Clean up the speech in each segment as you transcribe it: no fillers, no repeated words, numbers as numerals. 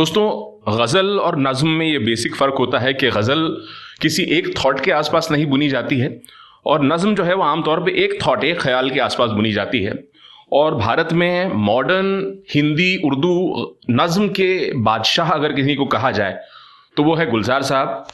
दोस्तों, गज़ल और नज़्म में ये बेसिक फ़र्क होता है कि गज़ल किसी एक थॉट के आसपास नहीं बुनी जाती है और नज़्म जो है वो आमतौर पे एक थॉट, एक ख्याल के आसपास बुनी जाती है। और भारत में मॉडर्न हिंदी उर्दू नज़्म के बादशाह अगर किसी को कहा जाए तो वो है गुलजार साहब।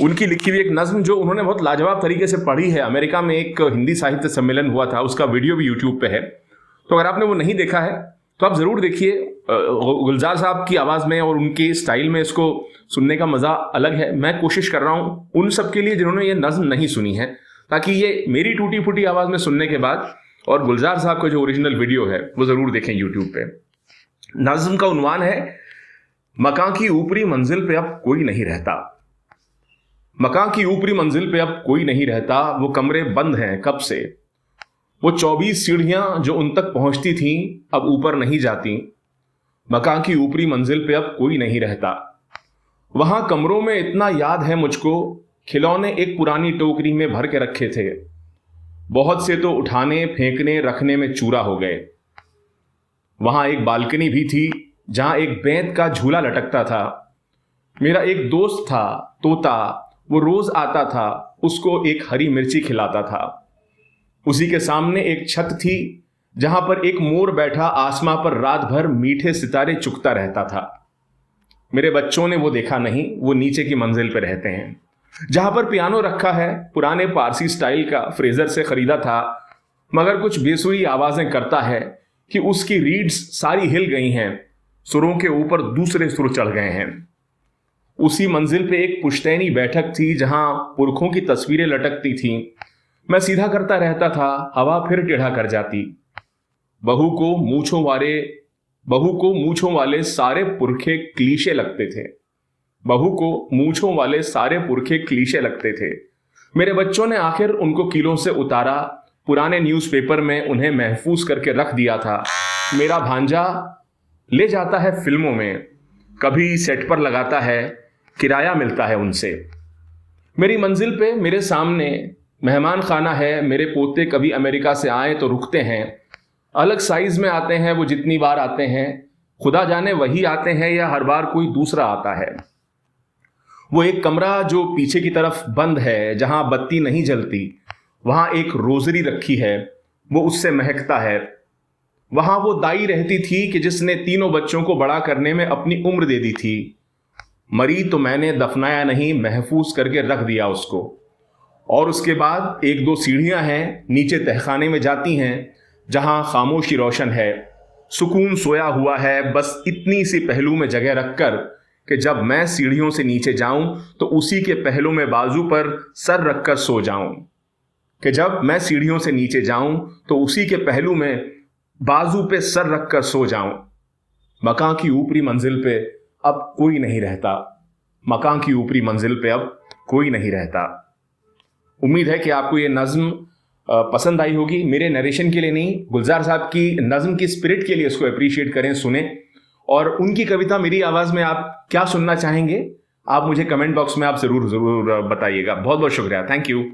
उनकी लिखी हुई एक नज़्म जो उन्होंने बहुत लाजवाब तरीके से पढ़ी है। अमेरिका में एक हिंदी साहित्य सम्मेलन हुआ था, उसका वीडियो भी यूट्यूब पे है, तो अगर आपने वो नहीं देखा है तो आप ज़रूर देखिए। गुलजार साहब की आवाज़ में और उनके स्टाइल में इसको सुनने का मज़ा अलग है। मैं कोशिश कर रहा हूँ उन सब के लिए जिन्होंने ये नज़्म नहीं सुनी है, ताकि ये मेरी टूटी फूटी आवाज़ में सुनने के बाद और गुलजार साहब का जो ओरिजिनल वीडियो है वो ज़रूर देखें यूट्यूब पे। नज़्म का उन्वान है, मकां की ऊपरी मंजिल पे अब कोई नहीं रहता। मकां की ऊपरी मंजिल पे अब कोई नहीं रहता, वो कमरे बंद हैं कब से। वो 24 सीढ़ियां जो उन तक पहुंचती थीं अब ऊपर नहीं जाती। मकां की ऊपरी मंजिल पे अब कोई नहीं रहता। वहां कमरों में इतना याद है मुझको, खिलौने एक पुरानी टोकरी में भर के रखे थे। बहुत से तो उठाने फेंकने रखने में चूरा हो गए। वहां एक बालकनी भी थी जहां एक बेंत का झूला लटकता था। मेरा एक दोस्त था तोता, वो रोज आता था, उसको एक हरी मिर्ची खिलाता था। उसी के सामने एक छत थी जहां पर एक मोर बैठा आसमां पर रात भर मीठे सितारे चुगता रहता था। मेरे बच्चों ने वो देखा नहीं, वो नीचे की मंजिल पे रहते हैं जहां पर पियानो रखा है, पुराने पारसी स्टाइल का, फ्रेजर से खरीदा था, मगर कुछ बेसुरी आवाजें करता है कि उसकी रीड्स सारी हिल गई हैं, सुरों के ऊपर दूसरे सुर चढ़ गए हैं। उसी मंजिल पे एक पुश्तैनी बैठक थी जहां पुरखों की तस्वीरें लटकती थीं। मैं सीधा करता रहता था, हवा फिर टेढ़ा कर जाती। बहू को मूंछों वाले सारे पुरखे क्लीशे लगते थे। बहू को मूंछों वाले सारे पुरखे क्लीशे लगते थे। मेरे बच्चों ने आखिर उनको कीलों से उतारा, पुराने न्यूज़पेपर में उन्हें महफूज करके रख दिया था। मेरा भांजा ले जाता है फिल्मों में, कभी सेट पर लगाता है, किराया मिलता है उनसे। मेरी मंजिल पे मेरे सामने मेहमान खाना है, मेरे पोते कभी अमेरिका से आए तो रुकते हैं। अलग साइज में आते हैं वो, जितनी बार आते हैं खुदा जाने वही आते हैं या हर बार कोई दूसरा आता है। वो एक कमरा जो पीछे की तरफ बंद है, जहां बत्ती नहीं जलती, वहां एक रोजरी रखी है, वो उससे महकता है। वहां वो दाई रहती थी कि जिसने तीनों बच्चों को बड़ा करने में अपनी उम्र दे दी थी। मरी तो मैंने दफनाया नहीं, महफूज करके रख दिया उसको। और उसके बाद एक दो सीढ़ियां हैं, नीचे तहखाने में जाती हैं जहां खामोशी रोशन है, सुकून सोया हुआ है, बस इतनी सी पहलू में जगह रखकर कि जब मैं सीढ़ियों से नीचे जाऊं तो उसी के पहलू में बाजू पर सर रखकर सो जाऊं। कि जब मैं सीढ़ियों से नीचे जाऊं तो उसी के पहलू में बाजू पे सर रखकर सो जाऊं। मकां की ऊपरी मंजिल पे अब कोई नहीं रहता। मकां की ऊपरी मंजिल पे अब कोई नहीं रहता। उम्मीद है कि आपको ये नज़्म पसंद आई होगी। मेरे नरेशन के लिए नहीं, गुलजार साहब की नज़्म की स्पिरिट के लिए इसको अप्रिशिएट करें, सुने। और उनकी कविता मेरी आवाज़ में आप क्या सुनना चाहेंगे, आप मुझे कमेंट बॉक्स में आप ज़रूर बताइएगा। बहुत बहुत शुक्रिया, थैंक यू।